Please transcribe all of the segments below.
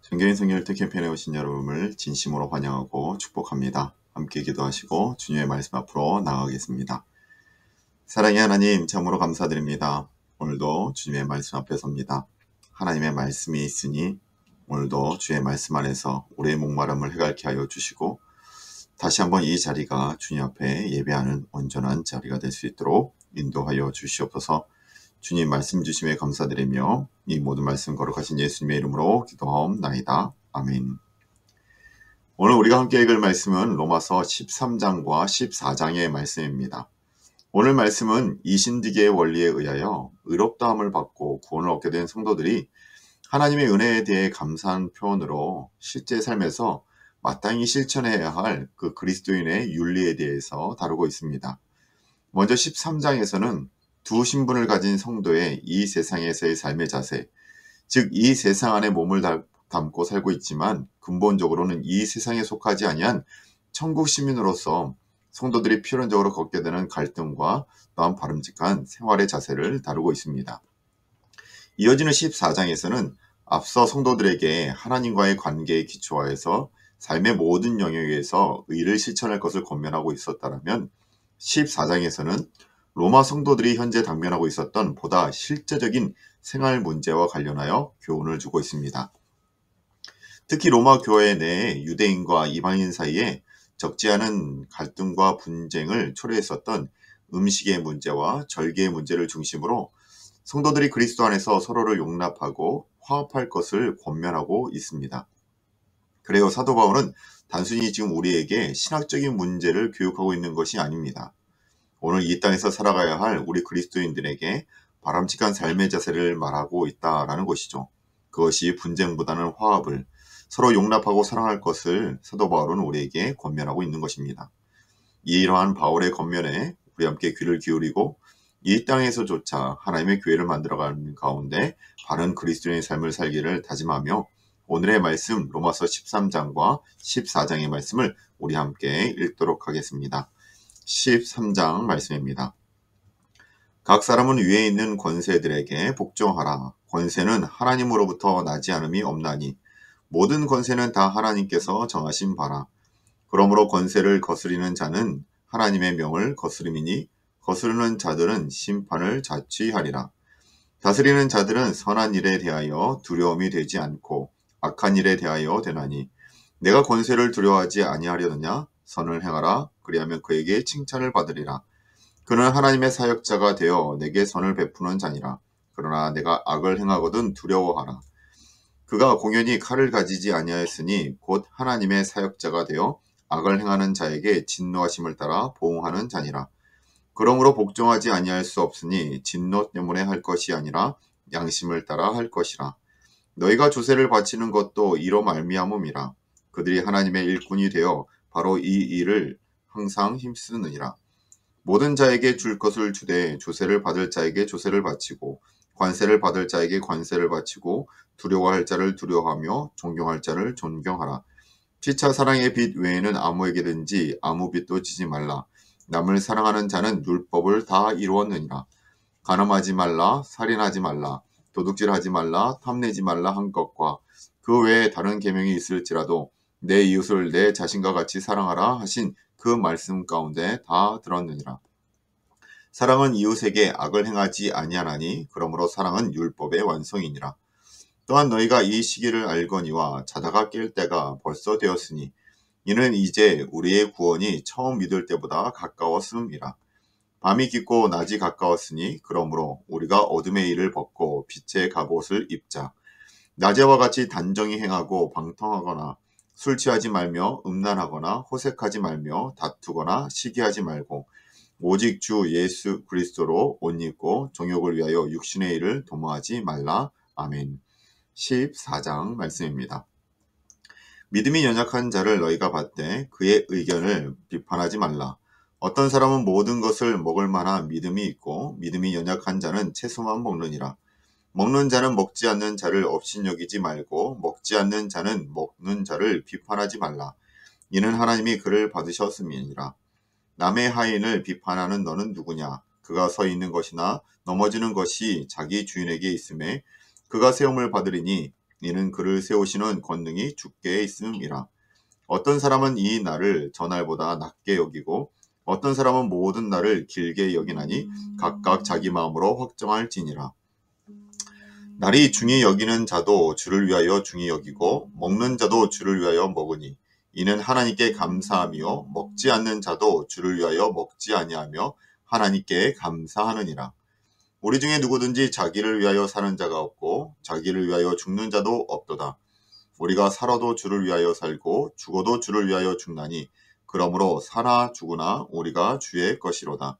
정교인 성결 캠페인에 오신 여러분을 진심으로 환영하고 축복합니다. 함께 기도하시고 주님의 말씀 앞으로 나아가겠습니다. 사랑의 하나님, 참으로 감사드립니다. 오늘도 주님의 말씀 앞에 섭니다. 하나님의 말씀이 있으니 오늘도 주의 말씀 안에서 우리의 목마름을 해갈케 하여 주시고 다시 한번 이 자리가 주님 앞에 예배하는 온전한 자리가 될 수 있도록 인도하여 주시옵소서. 주님 말씀 주심에 감사드리며 이 모든 말씀 거룩하신 예수님의 이름으로 기도하옵나이다. 아멘. 오늘 우리가 함께 읽을 말씀은 로마서 13장과 14장의 말씀입니다. 오늘 말씀은 이신득의 원리에 의하여 의롭다함을 받고 구원을 얻게 된 성도들이 하나님의 은혜에 대해 감사한 표현으로 실제 삶에서 마땅히 실천해야 할 그 그리스도인의 윤리에 대해서 다루고 있습니다. 먼저 13장에서는 두 신분을 가진 성도의 이 세상에서의 삶의 자세, 즉 이 세상 안에 몸을 담고 살고 있지만 근본적으로는 이 세상에 속하지 아니한 천국 시민으로서 성도들이 필연적으로 겪게 되는 갈등과 또한 바람직한 생활의 자세를 다루고 있습니다. 이어지는 14장에서는 앞서 성도들에게 하나님과의 관계에 기초하여서 삶의 모든 영역에서 의를 실천할 것을 권면하고 있었다면 14장에서는 로마 성도들이 현재 당면하고 있었던 보다 실제적인 생활 문제와 관련하여 교훈을 주고 있습니다. 특히 로마 교회 내에 유대인과 이방인 사이에 적지 않은 갈등과 분쟁을 초래했었던 음식의 문제와 절개의 문제를 중심으로 성도들이 그리스도 안에서 서로를 용납하고 화합할 것을 권면하고 있습니다. 그래요, 사도 바울은 단순히 지금 우리에게 신학적인 문제를 교육하고 있는 것이 아닙니다. 오늘 이 땅에서 살아가야 할 우리 그리스도인들에게 바람직한 삶의 자세를 말하고 있다라는 것이죠. 그것이 분쟁보다는 화합을, 서로 용납하고 사랑할 것을 사도 바울은 우리에게 권면하고 있는 것입니다. 이러한 바울의 권면에 우리 함께 귀를 기울이고 이 땅에서조차 하나님의 교회를 만들어가는 가운데 바른 그리스도인의 삶을 살기를 다짐하며 오늘의 말씀 로마서 13장과 14장의 말씀을 우리 함께 읽도록 하겠습니다. 13장 말씀입니다. 각 사람은 위에 있는 권세들에게 복종하라. 권세는 하나님으로부터 나지 않음이 없나니 모든 권세는 다 하나님께서 정하신 바라. 그러므로 권세를 거스리는 자는 하나님의 명을 거스름이니 거스르는 자들은 심판을 자취하리라. 다스리는 자들은 선한 일에 대하여 두려움이 되지 않고 악한 일에 대하여 되나니 내가 권세를 두려워하지 아니하려느냐? 선을 행하라. 그리하면 그에게 칭찬을 받으리라. 그는 하나님의 사역자가 되어 내게 선을 베푸는 자니라. 그러나 내가 악을 행하거든 두려워하라. 그가 공연히 칼을 가지지 아니하였으니 곧 하나님의 사역자가 되어 악을 행하는 자에게 진노하심을 따라 보응하는 자니라. 그러므로 복종하지 아니할 수 없으니 진노 때문에 할 것이 아니라 양심을 따라 할 것이라. 너희가 조세를 바치는 것도 이로 말미암음이라. 그들이 하나님의 일꾼이 되어 바로 이 일을 항상 힘쓰느니라. 모든 자에게 줄 것을 주되 조세를 받을 자에게 조세를 바치고 관세를 받을 자에게 관세를 바치고 두려워할 자를 두려워하며 존경할 자를 존경하라. 피차 사랑의 빚 외에는 아무에게든지 아무 빚도 지지 말라. 남을 사랑하는 자는 율법을 다 이루었느니라. 간음하지 말라, 살인하지 말라, 도둑질하지 말라, 탐내지 말라 한 것과 그 외에 다른 계명이 있을지라도 내 이웃을 내 자신과 같이 사랑하라 하신 그 말씀 가운데 다 들었느니라. 사랑은 이웃에게 악을 행하지 아니하나니 그러므로 사랑은 율법의 완성이니라. 또한 너희가 이 시기를 알거니와 자다가 깰 때가 벌써 되었으니 이는 이제 우리의 구원이 처음 믿을 때보다 가까웠음이라. 밤이 깊고 낮이 가까웠으니 그러므로 우리가 어둠의 일을 벗고 빛의 갑옷을 입자. 낮에와 같이 단정히 행하고 방탕하거나 술 취하지 말며 음란하거나 호색하지 말며 다투거나 시기하지 말고 오직 주 예수 그리스도로 옷 입고 정욕을 위하여 육신의 일을 도모하지 말라. 아멘. 14장 말씀입니다. 믿음이 연약한 자를 너희가 받되 그의 의견을 비판하지 말라. 어떤 사람은 모든 것을 먹을 만한 믿음이 있고 믿음이 연약한 자는 채소만 먹느니라. 먹는 자는 먹지 않는 자를 업신여기지 말고 먹지 않는 자는 먹는 자를 비판하지 말라. 이는 하나님이 그를 받으셨음이니라. 남의 하인을 비판하는 너는 누구냐? 그가 서 있는 것이나 넘어지는 것이 자기 주인에게 있음에 그가 세움을 받으리니 이는 그를 세우시는 권능이 주께 있음이라. 어떤 사람은 이 날을 저날보다 낮게 여기고 어떤 사람은 모든 날을 길게 여기나니 각각 자기 마음으로 확정할지니라. 날이 중히 여기는 자도 주를 위하여 중히 여기고 먹는 자도 주를 위하여 먹으니 이는 하나님께 감사하며 먹지 않는 자도 주를 위하여 먹지 아니하며 하나님께 감사하느니라. 우리 중에 누구든지 자기를 위하여 사는 자가 없고 자기를 위하여 죽는 자도 없도다. 우리가 살아도 주를 위하여 살고 죽어도 주를 위하여 죽나니 그러므로 사나 죽으나 우리가 주의 것이로다.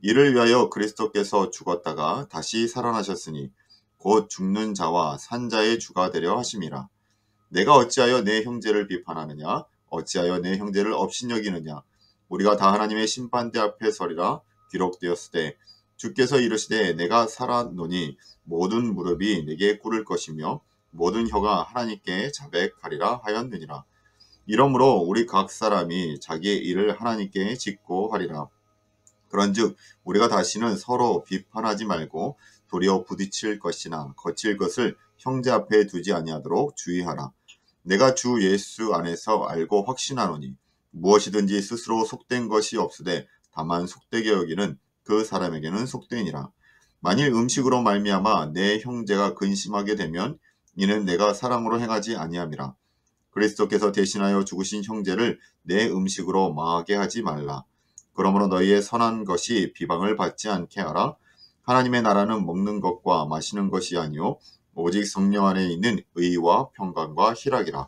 이를 위하여 그리스도께서 죽었다가 다시 살아나셨으니 곧 죽는 자와 산 자의 주가 되려 하심이라. 내가 어찌하여 내 형제를 비판하느냐? 어찌하여 내 형제를 업신여기느냐? 우리가 다 하나님의 심판대 앞에 서리라. 기록되었으되 주께서 이르시되 내가 살았노니 모든 무릎이 내게 꿇을 것이며 모든 혀가 하나님께 자백하리라 하였느니라. 이러므로 우리 각 사람이 자기의 일을 하나님께 짓고 하리라. 그런즉 우리가 다시는 서로 비판하지 말고 도리어 부딪힐 것이나 거칠 것을 형제 앞에 두지 아니하도록 주의하라. 내가 주 예수 안에서 알고 확신하노니 무엇이든지 스스로 속된 것이 없으되 다만 속되게 여기는 그 사람에게는 속되니라. 만일 음식으로 말미암아 내 형제가 근심하게 되면 이는 내가 사랑으로 행하지 아니함이라. 그리스도께서 대신하여 죽으신 형제를 내 음식으로 망하게 하지 말라. 그러므로 너희의 선한 것이 비방을 받지 않게 하라. 하나님의 나라는 먹는 것과 마시는 것이 아니요 오직 성령 안에 있는 의와 평강과 희락이라.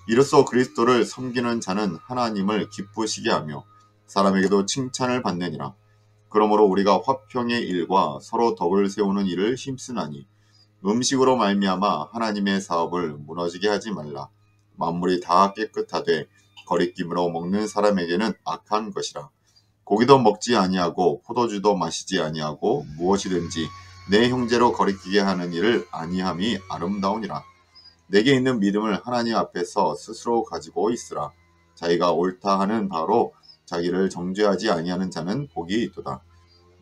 이로써 그리스도를 섬기는 자는 하나님을 기쁘시게 하며 사람에게도 칭찬을 받느니라. 그러므로 우리가 화평의 일과 서로 덕을 세우는 일을 힘쓰나니 음식으로 말미암아 하나님의 사업을 무너지게 하지 말라. 만물이 다 깨끗하되 거리낌으로 먹는 사람에게는 악한 것이라. 고기도 먹지 아니하고 포도주도 마시지 아니하고 무엇이든지 내 형제로 거리끼게 하는 일을 아니함이 아름다우니라. 내게 있는 믿음을 하나님 앞에서 스스로 가지고 있으라. 자기가 옳다 하는 바로 자기를 정죄하지 아니하는 자는 복이 있도다.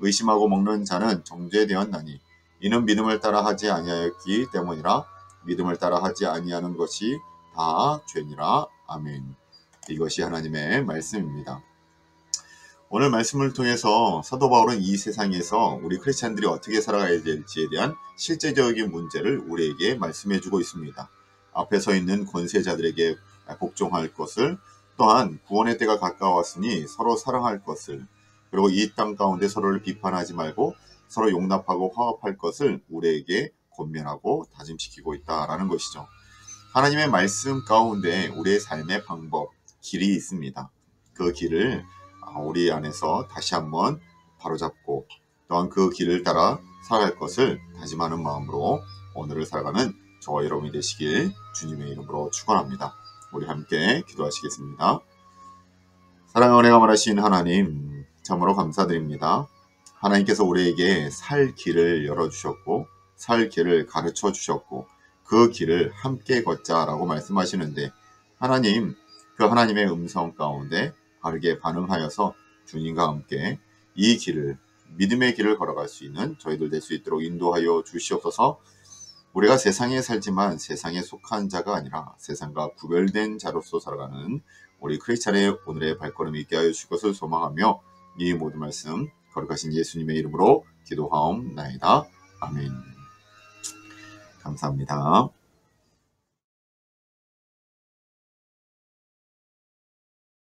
의심하고 먹는 자는 정죄되었나니 이는 믿음을 따라 하지 아니하였기 때문이라. 믿음을 따라 하지 아니하는 것이 다 죄니라. 아멘. 이것이 하나님의 말씀입니다. 오늘 말씀을 통해서 사도 바울은 이 세상에서 우리 크리스찬들이 어떻게 살아가야 될지에 대한 실제적인 문제를 우리에게 말씀해주고 있습니다. 앞에 서 있는 권세자들에게 복종할 것을, 또한 구원의 때가 가까웠으니 서로 사랑할 것을, 그리고 이 땅 가운데 서로를 비판하지 말고 서로 용납하고 화합할 것을 우리에게 권면하고 다짐시키고 있다라는 것이죠. 하나님의 말씀 가운데 우리의 삶의 방법, 길이 있습니다. 그 길을 우리 안에서 다시 한번 바로잡고 또한 그 길을 따라 살아갈 것을 다짐하는 마음으로 오늘을 살아가는 저와 여러분이 되시길 주님의 이름으로 축원합니다. 우리 함께 기도하시겠습니다. 사랑의 은혜가 많으신 하나님, 참으로 감사드립니다. 하나님께서 우리에게 살 길을 열어주셨고 살 길을 가르쳐 주셨고 그 길을 함께 걷자라고 말씀하시는데, 하나님, 그 하나님의 음성 가운데 바르게 반응하여서 주님과 함께 이 길을, 믿음의 길을 걸어갈 수 있는 저희들 될 수 있도록 인도하여 주시옵소서. 우리가 세상에 살지만 세상에 속한 자가 아니라 세상과 구별된 자로서 살아가는 우리 크리스찬의 오늘의 발걸음이 있게 하여 주실 것을 소망하며 이 모든 말씀 거룩하신 예수님의 이름으로 기도하옵나이다. 아멘. 감사합니다.